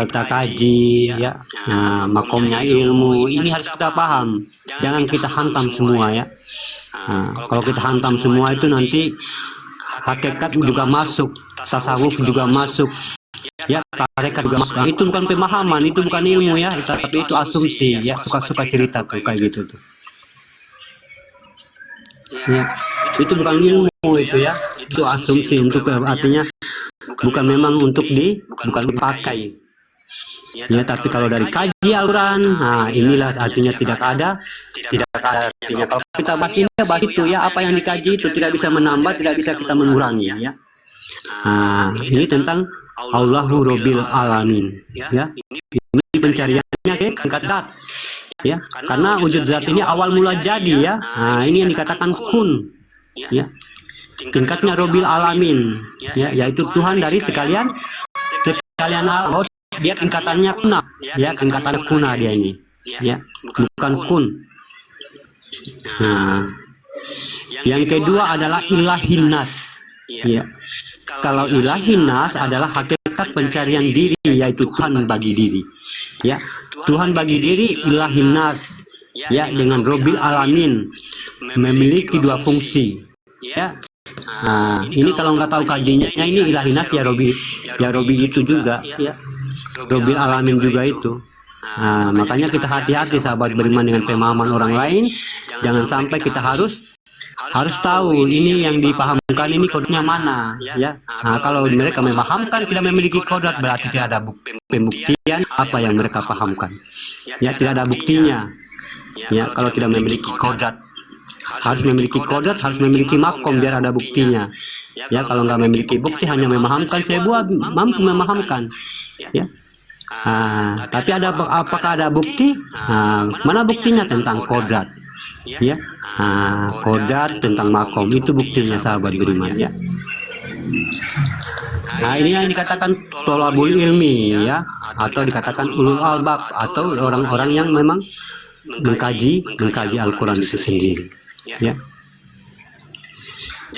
kita kaji, ya. Nah, makomnya ilmu ini harus kita paham. Jangan kita hantam semua, ya. Nah, kalau kita hantam semua itu nanti hakikat juga masuk, tasawuf juga masuk, ya, tarekat juga masuk. Itu bukan pemahaman, itu bukan ilmu, ya, tapi itu asumsi, ya, suka-suka cerita tuh kayak gitu tuh. Ya, itu bukan ilmu itu, ya, itu asumsi, untuk artinya bukan memang bukan dipakai, ya. Tapi kalau dari kaji Al-Quran, nah inilah artinya tidak ada artinya. Kalau kita bahas itu, ya, apa yang dikaji itu tidak bisa menambah, tidak bisa kita mengurangi, ya. Nah, ini tentang Allahu Robbil Alamin, ya. Ini pencariannya ke tingkat zat, ya, karena wujud zat ini awal mula jadi, ya. Nah, ini yang dikatakan kun, ya, tingkatnya Robbil Alamin, ya, yaitu Tuhan dari sekalian alam. Dia tingkatannya kuna, ya, tingkatannya kuna dia ini, ya, bukan kun. Nah, yang kedua adalah ilahinas, ya. Kalau ilahinas adalah hakikat pencarian diri, yaitu Tuhan bagi diri, ya. Tuhan bagi diri ilahinas, ya, dengan Robbil Alamin memiliki dua fungsi, ya. Nah, ini kalau nggak tahu kajinya, ini ilahinas, ya, Robi itu juga, ya. Robbil Alamin juga itu. Nah, makanya kita hati-hati, sahabat beriman, dengan pemahaman orang lain. Jangan sampai kita harus tahu ini yang dipahamkan ini kodratnya mana, ya. Nah, kalau mereka memahamkan tidak memiliki kodrat, berarti tidak ada pembuktian apa yang mereka pahamkan, ya, tidak ada buktinya, ya. Kalau tidak memiliki kodrat, harus memiliki kodrat, harus memiliki makom biar ada buktinya, ya. Kalau nggak memiliki bukti, hanya memahamkan, sebuah mampu memahamkan, ya. Nah, tapi apakah ada bukti? Nah, mana buktinya tentang kodrat, ya. Nah, kodrat tentang makom itu buktinya, sahabat beriman, ya. Nah, ini yang dikatakan tolabul ilmi, ya, atau dikatakan ulul albab, atau orang-orang yang memang mengkaji Al-Quran itu sendiri. Ya.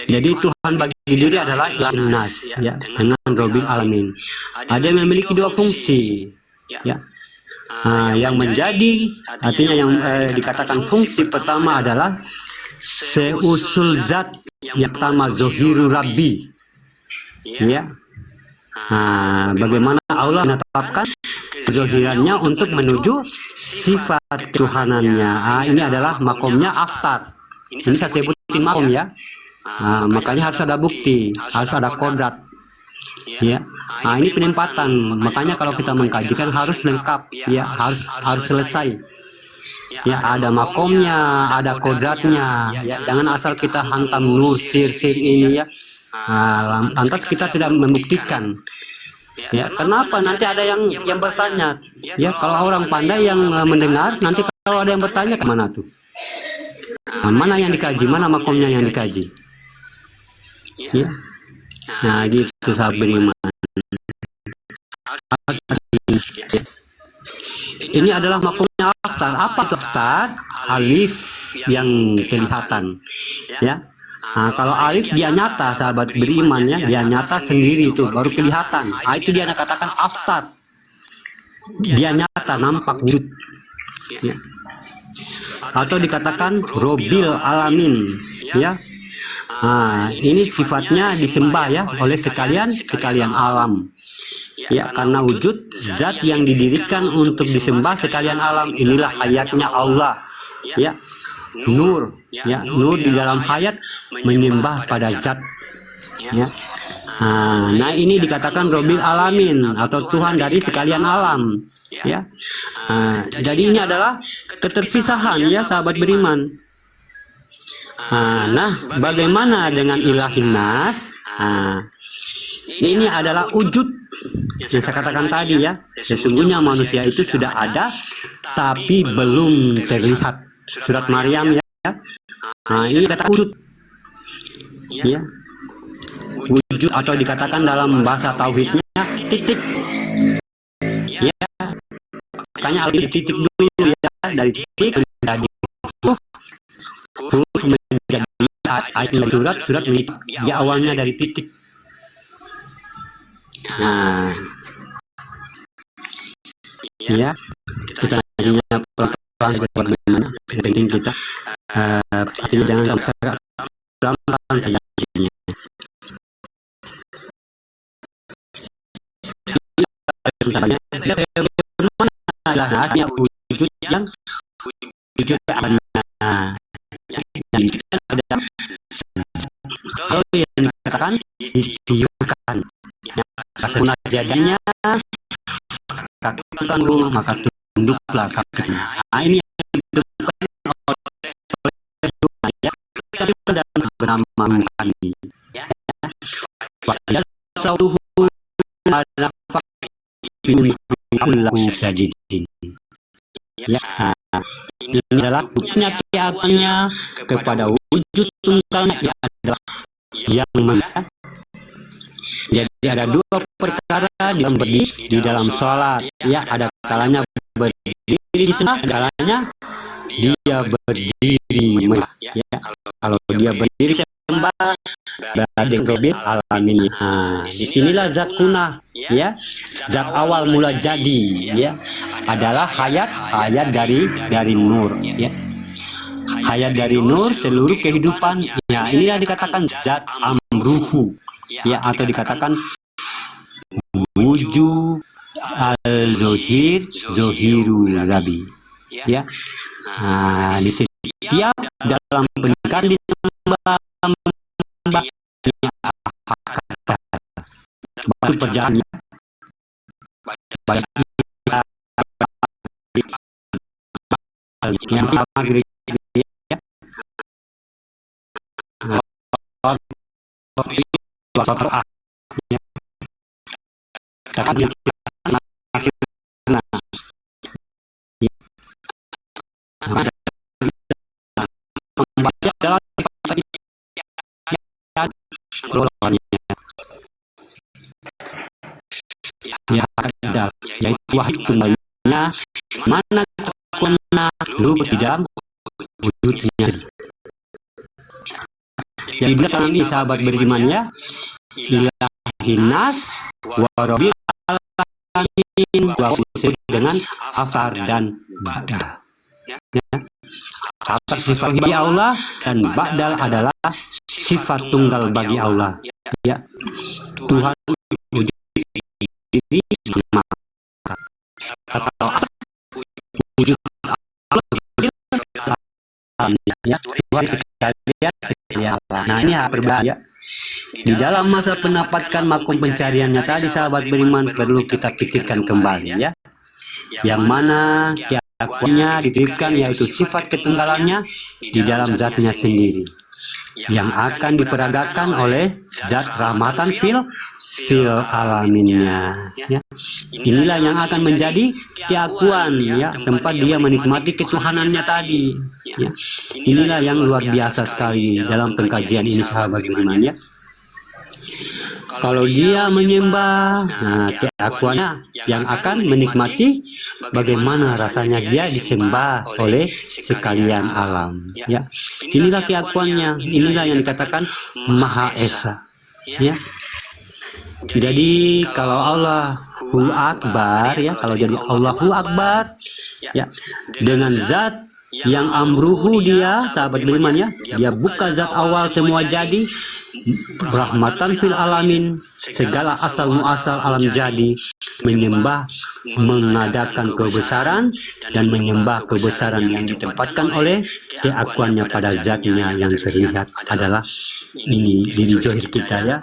Jadi Tuhan bagi diri adalah Ilahin Nas, ya, dengan Robbil Alamin. Ada yang memiliki dua fungsi, ya. Yang menjadi, artinya yang dikatakan fungsi pertama adalah seusul zat, yang pertama Zohiru Rabbi, ya. Bagaimana Allah menetapkan kezohirannya untuk menuju sifat ketuhanannya. Ini adalah makomnya aftar. Ini saya sebutin makom, ya. Makanya harus ada bukti, harus ada kodrat, ya. Ini penempatan. Makanya kalau kita mengkajikan harus lengkap, ya, harus selesai. Ya, ada makomnya, ada kodratnya, ya. Jangan asal kita hantam nur sir ini, ya. Lantas kita tidak membuktikan. Ya, kenapa? Nanti ada yang bertanya. Ya, kalau orang pandai yang mendengar, nanti kalau ada yang bertanya, kemana tuh? Mana yang dikaji? Mana makomnya yang dikaji? Ya. Nah, gitu sahabat beriman. Ini adalah makomnya aftar. Apa itu aftar? Alif yang kelihatan, ya. Kalau alif dia nyata, sahabat beriman, ya, dia nyata sendiri, itu baru kelihatan. Itu dia katakan aftar. Dia nyata, nampak wujud, ya. Atau dikatakan Robbil Alamin, ya. Ini sifatnya disembah, ya, oleh sekalian alam, ya, karena wujud zat yang didirikan untuk disembah sekalian alam. Inilah hayatnya Allah, ya, nur, ya, nur di dalam hayat menyembah pada zat, ya. Nah, ini dikatakan Robbil Alamin atau Tuhan dari sekalian alam, ya. Jadi ini adalah keterpisahan, ya, sahabat beriman. Nah, bagaimana dengan Ilahin Nas? Ini adalah wujud yang saya katakan tadi, ya. Sesungguhnya manusia itu sudah ada tapi belum terlihat. Surat Maryam, ya. Ini kata wujud, ya. Wujud atau dikatakan dalam bahasa tauhidnya titik, ya. Makanya alif titik dulu, ya, dari titik menjadi huruf menjadi ayat dari surat menjadi, ya, awalnya dari titik. Nah, ya, kita ngajinya pelan-pelan bagaimana. Yang penting kita artinya jangan pelan-pelan saja ngajinya. Bagaimana hasilnya wujud yang ada hal yang dikatakan ditiupkan, karena jadinya kaki tangguh maka tunduklah kakinya. Ini yang ditentukan oleh Tuhan, ya, dalam bernama Muhammad, ya. Wajah sauhu ala fakirullahu sajidin, ya. Ini adalah buktinya keyakinannya kepada wujud tunggalnya, ya, adalah yang mana. Jadi ada dua perkara dalam berdiri di dalam sholat, ya. Ada kalanya berdiri di sana, ada kalanya dia berdiri, ya. Kalau dia berdiri sembah berarti Robbil Alamin. Disinilah zat kunah, ya, zat awal mula jadi, ya, adalah hayat dari nur, ya. Hayat dari nur seluruh kehidupan, ya. Inilah dikatakan zat amruhu, ya, atau dikatakan wujud al-zohir, zohiru Rabbi, ya. Di setiap dalam pernikahan disembah batu perjalanan, baik yang maghrib, ya. Membaca dalam ya, yaitu wahid tunggalnya mana kekuatnya luput di dalam wujudnya. Jadi dalam ini sahabat beriman ya, ilahinas warobi alamin dengan afar dan ba'da. Ya. Afar sifat bagi Allah dan ba'dal adalah sifat tunggal bagi Allah. Ya, Tuhan wujud diri atau wujud ya, Tuhan sekalian Allah. Nah ini berbahaya. Di dalam masa pendapatkan makom pencariannya tadi sahabat beriman perlu kita pikirkan kembali ya. Yang mana keakuannya didirikan yaitu sifat ketunggalannya di dalam zatnya sendiri, yang akan diperagakan oleh zat rahmatan fil alaminnya ya. Inilah yang akan menjadi keakuan ya, tempat dia menikmati ketuhanannya tadi ya. Inilah yang luar biasa sekali dalam pengkajian ini sahabat beriman ya. Kalau dia menyembah, nah keakuannya yang akan menikmati bagaimana rasanya dia disembah oleh sekalian alam ya. Inilah keakuannya, inilah yang dikatakan Maha Esa ya. Jadi kalau Allahu Akbar ya, kalau jadi Allahu Akbar ya, dengan zat yang amruhu dia sahabat beriman ya, dia buka zat awal semua jadi, rahmatan fil alamin, segala asal muasal alam jadi, menyembah, mengadakan kebesaran dan menyembah kebesaran yang ditempatkan oleh keakuannya pada zatnya yang terlihat adalah ini diri zahir kita ya.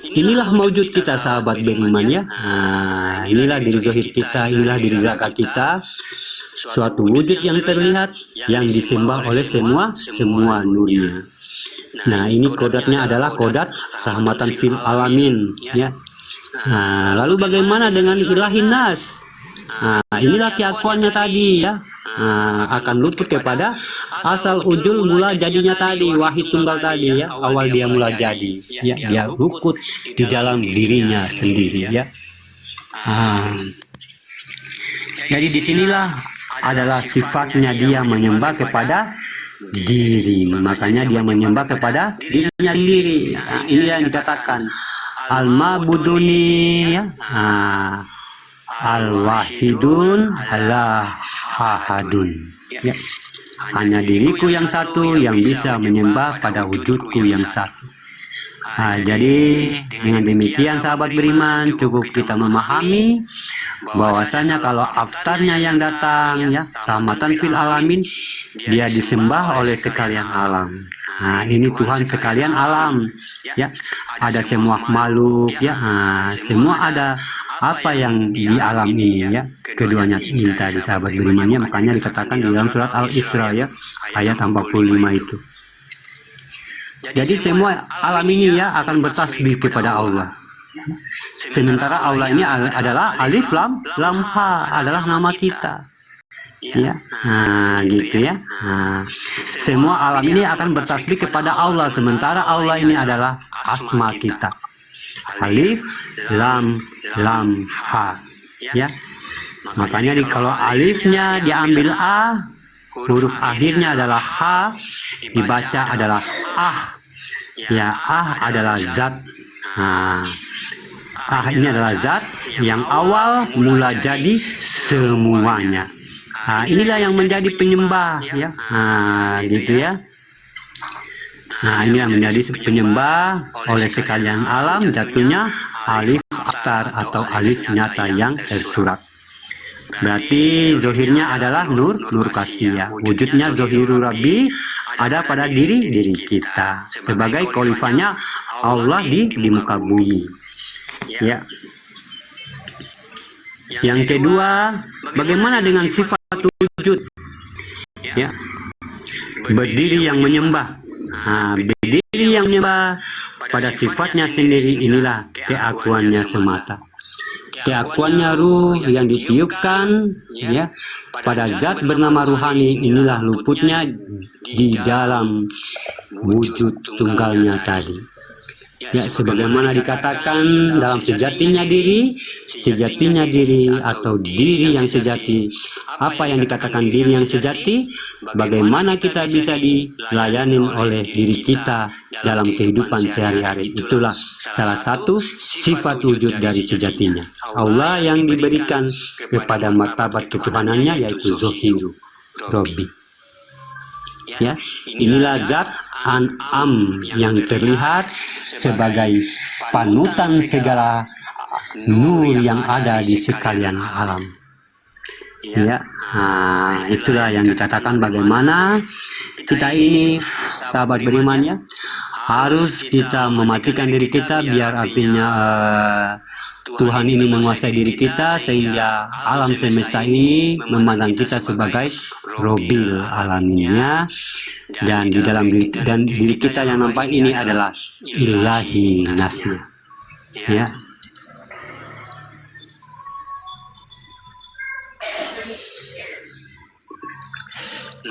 Inilah wujud kita sahabat beriman ya. Nah, inilah diri zahir kita, inilah diri raga kita, suatu wujud yang terlihat yang disembah oleh semua nurnya. Nah ini kodratnya adalah kodrat rahmatan fil alamin ya. Nah lalu bagaimana dengan ilahinas? Nah inilah keakuannya tadi ya. Nah, akan luput kepada asal ujul mula jadinya tadi, wahid tunggal tadi ya, awal dia mula jadi ya, dia luput di dalam dirinya sendiri ya. Jadi disinilah adalah sifatnya dia menyembah kepada diri, makanya dia menyembah kepada dirinya sendiri. Nah, ini yang dikatakan al-ma'buduni ya, al-wahidun al-ahadun ya. Hanya diriku yang satu yang bisa menyembah pada wujudku yang satu. Nah, jadi dengan demikian sahabat beriman cukup kita memahami bahwasanya kalau aftarnya yang datang ya, rahmatan fil alamin, dia disembah oleh sekalian alam. Nah ini Tuhan sekalian alam ya, ada semua makhluk ya, semua ada apa yang di alam ini ya, keduanya ini tadi sahabat berimannya, makanya dikatakan di dalam surat Al-Isra ya ayat 45 itu. Jadi semua alam ini ya akan bertasbih kepada Allah. Sementara Allah ini adalah alif lam ha, adalah nama kita. Ya, gitu ya. Semua alam ini akan bertasbih kepada Allah, sementara Allah ini adalah asma kita. Alif lam ha. Ya. Makanya kalau alifnya diambil a, huruf akhirnya adalah ha, dibaca adalah ah. Ya, adalah zat. Ini adalah zat yang awal mula jadi semuanya. Inilah yang menjadi penyembah ya. Gitu ya. Ini yang menjadi penyembah oleh sekalian alam, jatuhnya alif aktar atau alif nyata yang tersurat. Berarti zohirnya adalah nur kasiyah. Wujudnya zohiru rabbi ada pada diri kita sebagai khalifahnya Allah di muka bumi. Ya. Yang kedua, bagaimana dengan sifat wujud? Ya. Berdiri yang menyembah. Berdiri yang menyembah pada sifatnya sendiri, inilah keakuannya semata. Keakuannya ruh yang ditiupkan ya pada zat bernama ruhani, inilah luputnya di dalam wujud tunggalnya tadi. Ya, sebagaimana dikatakan dalam sejatinya diri atau diri yang sejati. Apa yang dikatakan diri yang sejati? Bagaimana kita bisa dilayani oleh diri kita dalam kehidupan sehari-hari. Itulah salah satu sifat wujud dari sejatinya. Allah yang diberikan kepada martabat ketuhanannya yaitu Zohiru, Robbi. Ya, inilah zat An'am yang terlihat sebagai panutan segala nur yang ada di sekalian alam. Ya, itulah yang dikatakan bagaimana kita ini, sahabat beriman ya, harus kita mematikan diri kita biar artinya Tuhan ini menguasai diri kita sehingga alam semesta ini memandang kita sebagai Robil alaminnya, dan di dalam diri kita yang nampak ini adalah ilahi nasnya. Ya.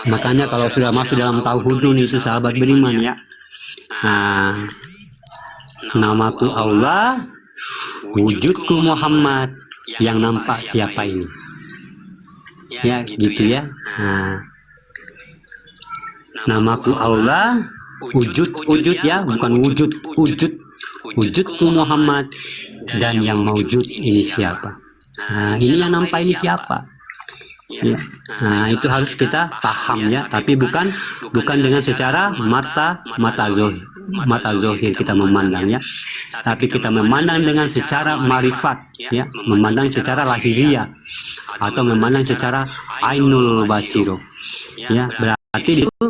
Makanya kalau sudah masuk dalam tauhidun itu sahabat beriman ya, namaku Allah, wujudku Muhammad, yang nampak siapa ini? Ya gitu ya. Namaku Allah, wujud ya, bukan wujudku Muhammad, dan yang maujud ini siapa? Ini yang nampak ini siapa? Ya. Itu harus kita paham ya, tapi bukan dengan secara mata zohir kita memandang ya, tapi kita memandang dengan secara marifat ya, memandang secara lahiriah atau memandang secara ainul basiro ya. Berarti itu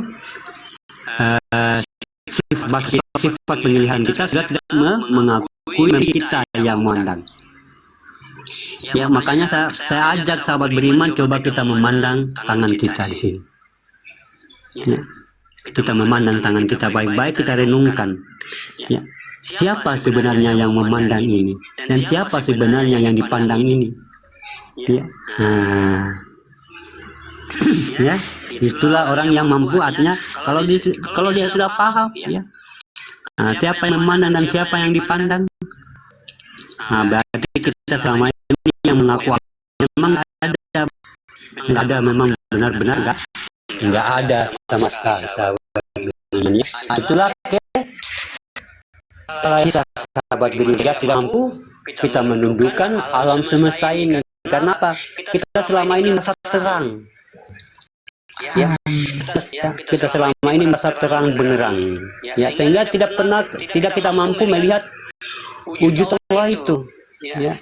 sifat pemilihan kita sudah tidak mengakui kita yang memandang. Ya, makanya saya ajak sahabat beriman, coba kita memandang tangan kita di sini. Ya, kita memandang tangan kita baik-baik, kita renungkan. Ya, siapa sebenarnya yang memandang ini? Dan siapa sebenarnya yang dipandang ini? Ya, ya, itulah orang yang mampu, artinya kalau dia sudah paham, ya. Siapa yang memandang dan siapa yang dipandang? Berarti kita selama ini yang mengaku memang ada memang benar-benar nggak ada sama sekali sahabat. Itulah kalau kita sahabat beriman tidak mampu kita menundukkan alam semesta ini. Karena apa? Kita selama ini merasa terang. Ya, kita selama ini merasa terang benerang. Ya, sehingga tidak kita mampu melihat wujud Allah itu. Ya.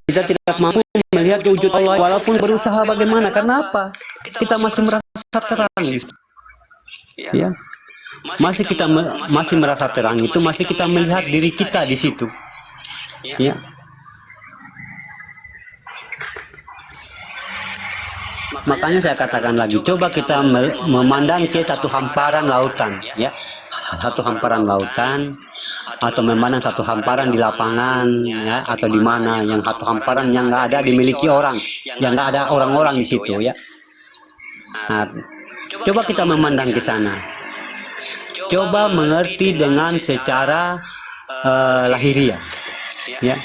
Kita tidak mampu melihat wujud Allah walaupun berusaha bagaimana. Karena apa? Kita masih merasa terang. Ya. Masih merasa terang itu, masih kita melihat diri kita di situ. Ya. Makanya saya katakan lagi, coba kita memandang ke satu hamparan lautan, ya, satu hamparan lautan, atau memandang satu hamparan di lapangan, ya, atau di mana yang satu hamparan yang nggak ada dimiliki orang, yang nggak ada orang-orang di situ, ya. Coba kita memandang ke sana, coba mengerti dengan secara lahiriah, ya.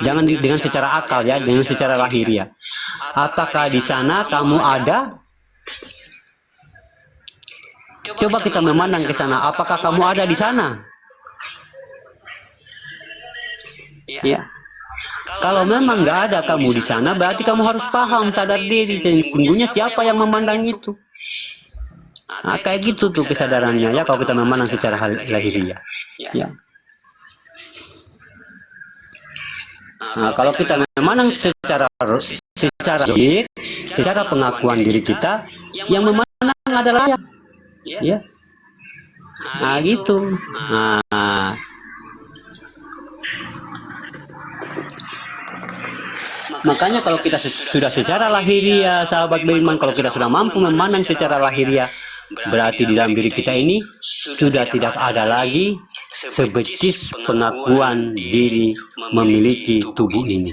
Jangan dengan secara akal ya, dengan secara lahiriah. Apakah di sana kamu ada? Coba kita memandang ke sana. Apakah kamu ada di sana? Ya. Kalau memang nggak ada kamu di sana, berarti kamu harus paham, sadar diri. Sesungguhnya siapa yang memandang itu? Kayak gitu tuh kesadarannya ya. Kalau kita memandang secara lahiriah. Ya. Kalau kita memandang secara pengakuan diri kita, yang memandang adalah ya, gitu. Makanya kalau kita sudah secara lahiriah, sahabat beriman, kalau kita sudah mampu memandang secara lahiriah, berarti di dalam diri kita ini sudah tidak ada lagi sebecis pengakuan diri memiliki tubuh ini.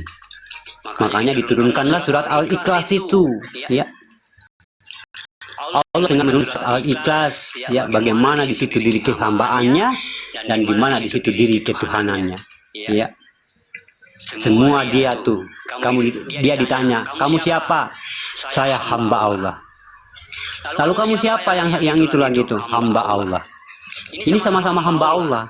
Makanya diturunkanlah surat Al-Ikhlas itu, ya. Allah dengan menulis al-ikhlas, ya, bagaimana di situ diri kehambaannya dan di mana di situ diri ketuhanannya, ya. Semua dia tuh, dia ditanya, kamu siapa? Saya hamba Allah. Lalu kamu siapa yang itu lagi tuh? Hamba Allah. Ini sama-sama hamba Allah.